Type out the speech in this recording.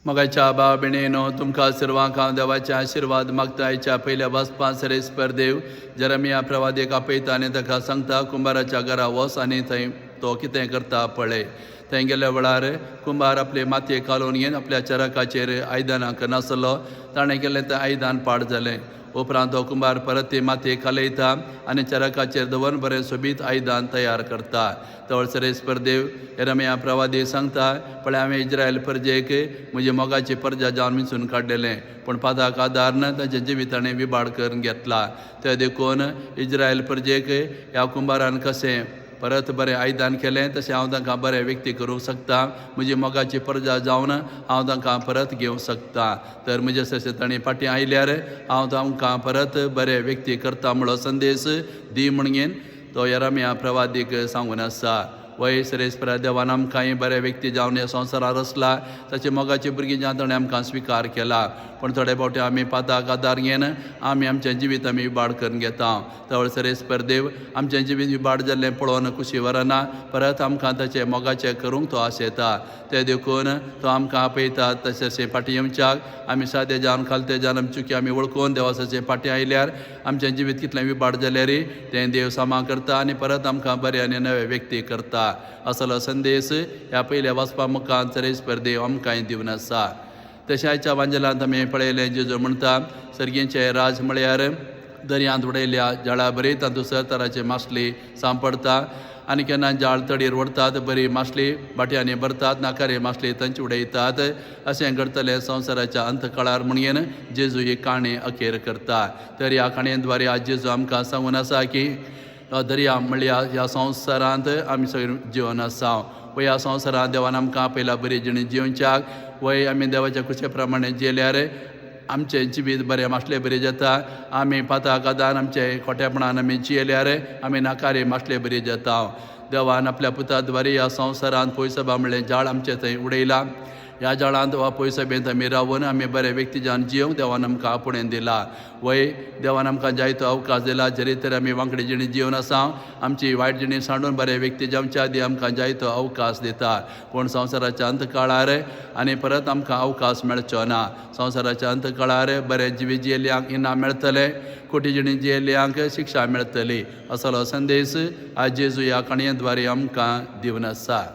मगाच्या भाव भयणीनो तुमकां सर्वांक हांव देवाचे आशिर्वाद मागता. आयच्या पयल्या वचपा सरेस्पर देव जेरेमिया प्रवादीक आपयता आनी ताका सांगता कुंभाराच्या घरा वच आनी थंय तो कितें करता पळय. थंय गेल्या वेळार कुंभार आपले मातयेक घालून घेवन आपल्या चरकाचेर आयदनाक नासलो. ताणें केलें तें आयदान पाड जालें. उपरांत तो कुंभार परत ती मातयेक घालयता आनी चरकाचेर दवरून बरें सोबीत आयदान तयार करता. तवळ सरेस्पर देव येरेमिया प्रवादी सांगता पळय हांवें इज्रायल प्रजेक म्हजी मोगाची प्रजा जावन मिसून काडलेलें पूण पादाक आदारन तांचे जिवीत ताणें विबाड करून घेतला. ते देखून इज्रायल प्रजेक ह्या कुंभारान कशें परत बरें आयदान केलें तशें हांव तांकां बरें व्यक्ती करूंक शकता. म्हजी मोगाची प्रजा जावन हांव तांकां परत घेवंक शकता. तर म्हजे तशें ताणें फाटीं आयल्यार हांव तांकां परत बरें व्यक्ती करता म्हणलो संदेश दी म्हणून तो येरेमिया प्रवादीक सांगून आसा. वय सरेस्परा देवान आमकांय बरे व्यक्ती जावन ह्या संवसारार आसला. ताची मोगाची भुरगीं जावन ताणें आमकां स्विकार केला. पूण थोडे फावटी आमी पाताक आदार घेवन आमी आमचें जिवीत आमी विबाड करून घेता. तवळ सरेस्पर देव आमचें जिवीत विबाड जाल्लें पळोवन खुशी व्हरना. परत आमकां ताचें मोगाचें करूंक तो आशेता. ते देखून तो आमकां आपयता तशें फाटीं येवच्याक आमी सादें जावन खालते जावन आमी चुकी आमी वळखून देवाचे फाटीं आयल्यार आमचें जिवीत कितलें विबाड जाल्यार तें देव सामा करता आनी परत आमकां बरें आनी नवे व्यक्ती करता. असलो संदेश ह्या पयल्या वचपा मुखार सरेस्पर देव आमकांय दिवन आसा. तशें आयच्या वांजेलांत आमी पळयलें जेजू म्हणटा सर्गींचें राज म्हळ्यार दर्यांत उडयल्या जाळा बरी तातूंत तराची मासली सांपडटा आनी केन्ना जाळ तडीर व्हरतात बरी मासली बाटयांनी भरतात नाकारे मासली तांची उडयतात. अशें घडतलें संवसाराच्या अंतकाळार म्हणून जेजू ही काणी अखेर करता. तर ह्या काणये द्वारे आज जेजू आमकां सांगून आसा की दर्या म्हणल्यार ह्या संवसारांत आमी सगळीं जिवन आसा. वय ह्या संवसारांत देवान आमकां आपयला बरी जिणी जिवच्याक. वय आमी देवाच्या कुशे प्रमाणे जियेल्यार आमचें जिवीत बरें मासलें बरें जाता. आमी पाताक आदार आमचे खोटेपणान आमी जियेल्यार आमी नाकारे मासले बरी जाता. देवान आपल्या पुता द्वारे ह्या संवसारांत पयसोबा म्हणलें जाळ आमचे थंय उडयलां. ह्या जाळांत वा पयसोबेंत आमी रावून आमी बरे व्यक्ती जावन जियोंक देवान आमकां आपुणें दिला. वय देवान आमकां जायतो अवकाश दिला. जरी तर आमी वांकडी जिणी जिवन आसा आमची वायट जिणी सांडून बरे व्यक्ती जावच्या आदी आमकां जायतो अवकाश दिता. पूण संवसाराच्या अंतकाळार आनी परत आमकां अवकाश मेळचो ना. संवसाराच्या अंतकाळार बरें जिवीत जियेल्यांक इनाम मेळटलें. खोटी जिणी जियेल्यांक शिक्षा मेळटली. असलो संदेश आज जेजू ह्या काणये द्वारे आमकां दिवन आसा.